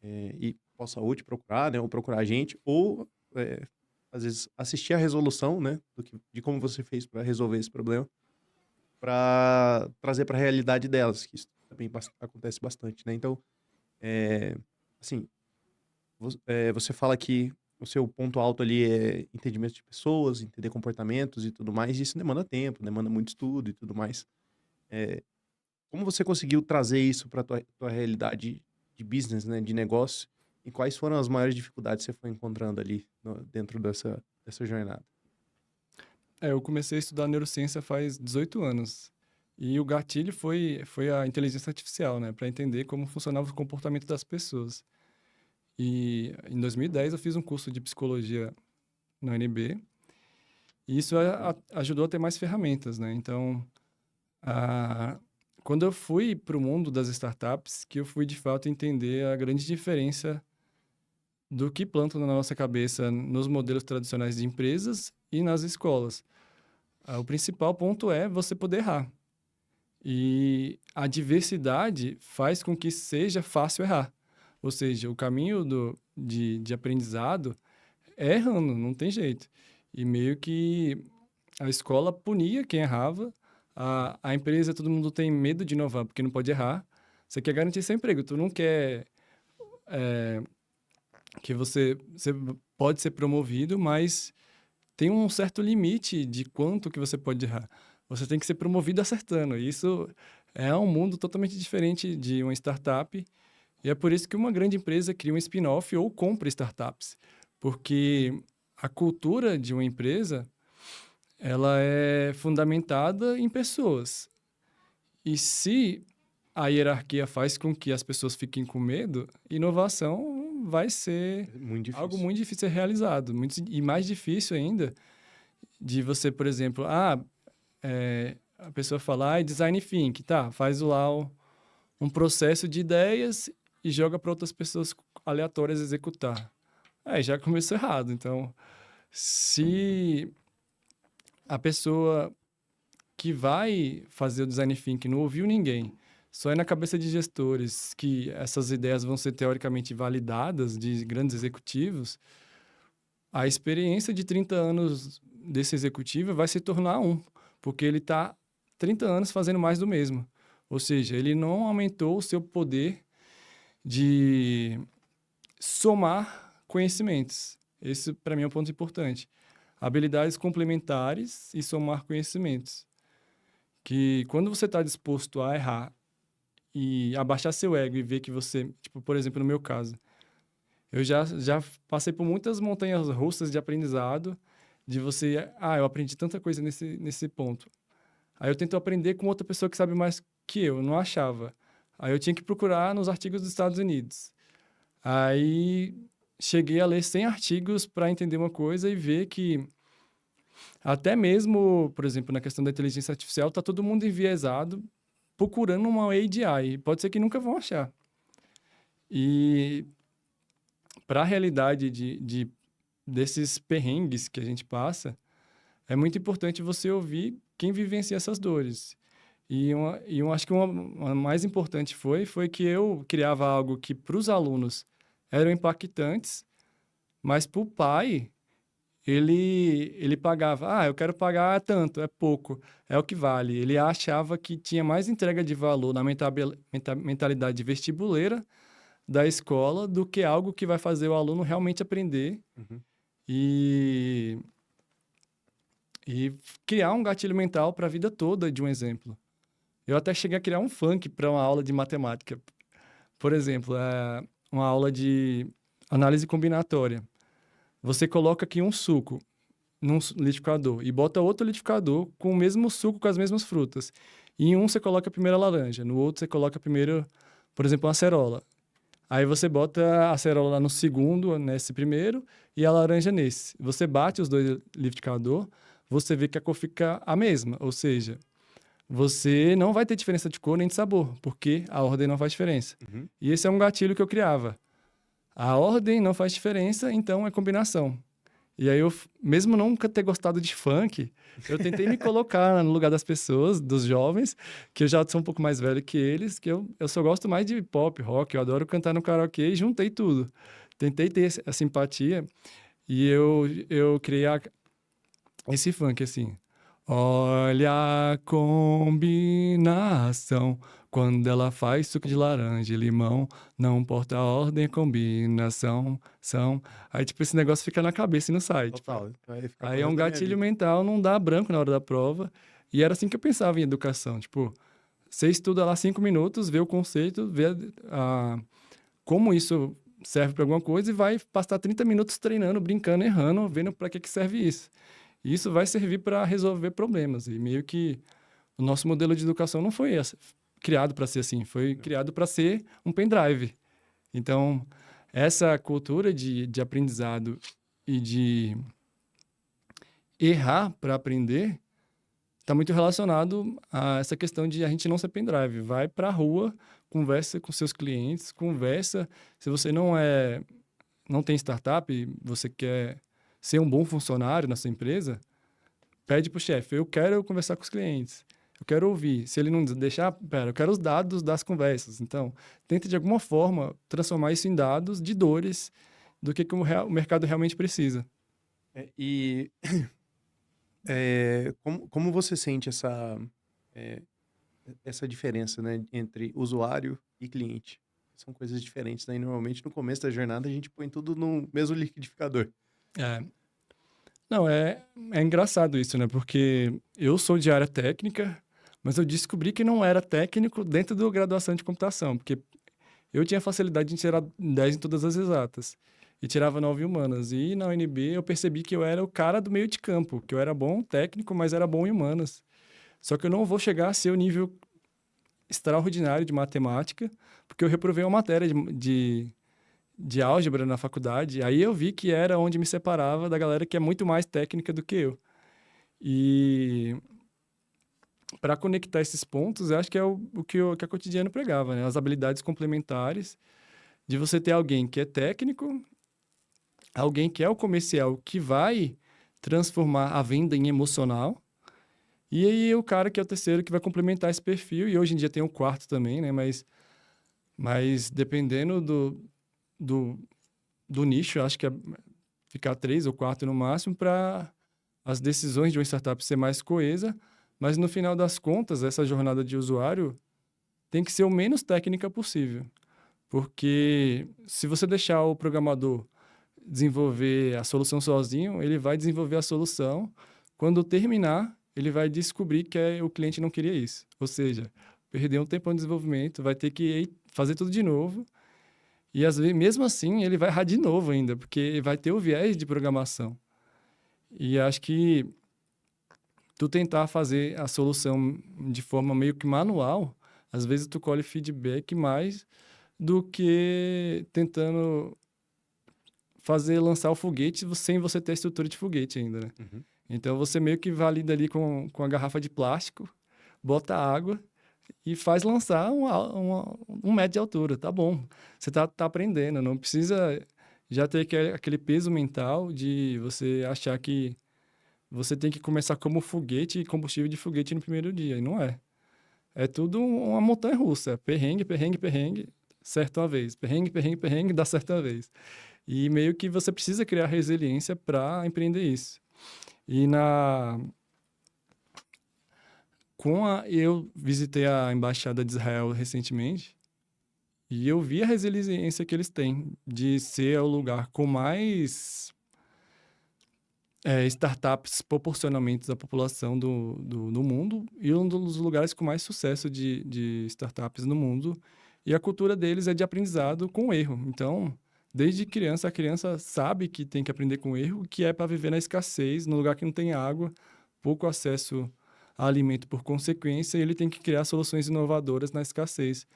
e possa ou te procurar, né, ou procurar a gente, ou, às vezes, assistir a resolução, né, de como você fez para resolver esse problema, para trazer para a realidade delas, que isso também acontece bastante, né. Então, eh, assim, você fala que o seu ponto alto ali é entendimento de pessoas, entender comportamentos e tudo mais, e isso demanda tempo, demanda muito estudo e tudo mais. Eh, Como você conseguiu trazer isso para tua realidade de business, né, de negócio, e quais foram as maiores dificuldades que você foi encontrando ali dentro dessa jornada? Eu comecei a estudar neurociência faz 18 anos. E o gatilho foi a inteligência artificial, né, para entender como funcionava o comportamento das pessoas. E em 2010 eu fiz um curso de psicologia na UNB, e isso ajudou a ter mais ferramentas, né. Então, ah, quando eu fui para o mundo das startups, que eu fui de fato entender a grande diferença do que plantam na nossa cabeça nos modelos tradicionais de empresas e nas escolas. O principal ponto é você poder errar. E a diversidade faz com que seja fácil errar. Ou seja, o caminho de aprendizado é errando, não tem jeito. E meio que a escola punia quem errava, a empresa, todo mundo tem medo de inovar porque não pode errar. Você quer garantir seu emprego, tu não quer que você pode ser promovido, mas tem um certo limite de quanto que você pode errar. Você tem que ser promovido acertando. E isso é um mundo totalmente diferente de uma startup. E é por isso que uma grande empresa cria um spin-off ou compra startups. Porque a cultura de uma empresa, ela é fundamentada em pessoas. E se a hierarquia faz com que as pessoas fiquem com medo, inovação vai ser É muito algo difícil. muito difícil de ser realizado. E mais difícil ainda de você, por exemplo, a pessoa falar, design thinking, tá, faz lá um processo de ideias e joga para outras pessoas aleatórias executar. Aí já começou errado. Então, se a pessoa que vai fazer o design thinking não ouviu ninguém, só é na cabeça de gestores que essas ideias vão ser teoricamente validadas de grandes executivos, a experiência de 30 anos desse executivo vai se tornar um, porque ele está 30 anos fazendo mais do mesmo. Ou seja, ele não aumentou o seu poder de somar conhecimentos. Esse, para mim, é um ponto importante. Habilidades complementares e somar conhecimentos. Que quando você está disposto a errar e abaixar seu ego e ver que você, tipo, por exemplo, no meu caso, eu já passei por muitas montanhas russas de aprendizado, de você, eu aprendi tanta coisa nesse ponto. Aí eu tento aprender com outra pessoa que sabe mais que eu não achava. Aí eu tinha que procurar nos artigos dos Estados Unidos. Aí cheguei a ler 100 artigos para entender uma coisa e ver que até mesmo, por exemplo, na questão da inteligência artificial, está todo mundo enviesado procurando uma AGI. Pode ser que nunca vão achar. E para a realidade desses perrengues que a gente passa, é muito importante você ouvir quem vivencia essas dores. E eu acho que uma mais importante foi que eu criava algo que para os alunos eram impactantes, mas para o pai, ele pagava, eu quero pagar tanto, é pouco, é o que vale. Ele achava que tinha mais entrega de valor na mentalidade vestibuleira da escola do que algo que vai fazer o aluno realmente aprender Uhum. e, e criar um gatilho mental para a vida toda de um exemplo. Eu até cheguei a criar um funk para uma aula de matemática. Por exemplo, uma aula de análise combinatória. Você coloca aqui um suco num liquidificador e bota outro liquidificador com o mesmo suco, com as mesmas frutas. E em um você coloca a primeira laranja, no outro você coloca primeiro, por exemplo, uma acerola. Aí você bota a acerola lá no segundo, nesse primeiro, e a laranja nesse. Você bate os dois liquidificador, você vê que a cor fica a mesma, ou seja, você não vai ter diferença de cor nem de sabor, porque a ordem não faz diferença. Uhum. E esse é um gatilho que eu criava. A ordem não faz diferença, então é combinação. E aí, mesmo nunca ter gostado de funk, eu tentei me colocar no lugar das pessoas, dos jovens, que eu já sou um pouco mais velho que eles, que eu só gosto mais de pop, rock, eu adoro cantar no karaokê e juntei tudo. Tentei ter a simpatia e eu criei esse funk, assim. Olha a combinação, quando ela faz suco de laranja e limão, não importa a ordem, combinação, são... Aí, tipo, esse negócio fica na cabeça e não sai, tipo... Total. Vai ficar pro Aí é um resto da minha gatilho vida. mental, não dá branco na hora da prova. E era assim que eu pensava em educação, tipo... Você estuda lá 5 minutos, vê o conceito, vê como isso serve para alguma coisa e vai passar 30 minutos treinando, brincando, errando, vendo para que serve isso. E isso vai servir para resolver problemas. E meio que o nosso modelo de educação não foi criado para ser assim, foi criado para ser um pendrive. Então, essa cultura de aprendizado e de errar para aprender está muito relacionado a essa questão de a gente não ser pendrive. Vai para a rua, conversa com seus clientes, conversa. Se você não tem startup, você quer ser um bom funcionário na sua empresa, pede para o chefe, eu quero conversar com os clientes, eu quero ouvir. Se ele não deixar, eu quero os dados das conversas. Então, tenta de alguma forma transformar isso em dados de dores do que o mercado realmente precisa. E como você sente é, essa diferença, né, entre usuário e cliente? São coisas diferentes, né? E normalmente no começo da jornada a gente põe tudo no mesmo liquidificador. É, não, é engraçado isso, né? Porque eu sou de área técnica, mas eu descobri que não era técnico dentro da graduação de computação, porque eu tinha facilidade em tirar 10 em todas as exatas e tirava 9 em humanas. E na UNB eu percebi que eu era o cara do meio de campo, que eu era bom técnico, mas era bom em humanas. Só que eu não vou chegar a ser o nível extraordinário de matemática, porque eu reprovei uma matéria de álgebra na faculdade. Aí eu vi que era onde me separava da galera que é muito mais técnica do que eu. E para conectar esses pontos, eu acho que é o que a Cotidiano pregava, né? As habilidades complementares de você ter alguém que é técnico, alguém que é o comercial que vai transformar a venda em emocional, e aí o cara que é o terceiro que vai complementar esse perfil, e hoje em dia tem o quarto também, né? Mas dependendo do, do nicho, eu acho que é ficar 3 ou 4 no máximo para as decisões de uma startup ser mais coesa, mas no final das contas, essa jornada de usuário tem que ser o menos técnica possível. Porque se você deixar o programador desenvolver a solução sozinho, ele vai desenvolver a solução. Quando terminar, ele vai descobrir que o cliente não queria isso. Ou seja, perdeu um tempo no desenvolvimento, vai ter que fazer tudo de novo. E às vezes, mesmo assim, ele vai errar de novo ainda, porque vai ter o viés de programação. E acho que tu tentar fazer a solução de forma meio que manual, às vezes tu colhe feedback mais do que tentando lançar o foguete sem você ter a estrutura de foguete ainda, né? Uhum. Então, você meio que valida ali com a garrafa de plástico, bota água e faz lançar um metro de altura. Tá bom, você tá aprendendo, não precisa já ter aquele peso mental de você achar que você tem que começar como foguete e combustível de foguete no primeiro dia, e não é. É tudo uma montanha-russa, perrengue, perrengue, perrengue, certo uma vez. Perrengue, perrengue, perrengue, dá certo uma vez. E meio que você precisa criar resiliência para empreender isso. E eu visitei a embaixada de Israel recentemente e eu vi a resiliência que eles têm de ser o lugar com mais startups proporcionalmente à população do mundo e um dos lugares com mais sucesso de startups no mundo. E a cultura deles é de aprendizado com erro. Então, desde criança, a criança sabe que tem que aprender com erro, que é para viver na escassez, no lugar que não tem água, pouco acesso a alimento por consequência, e ele tem que criar soluções inovadoras na escassez.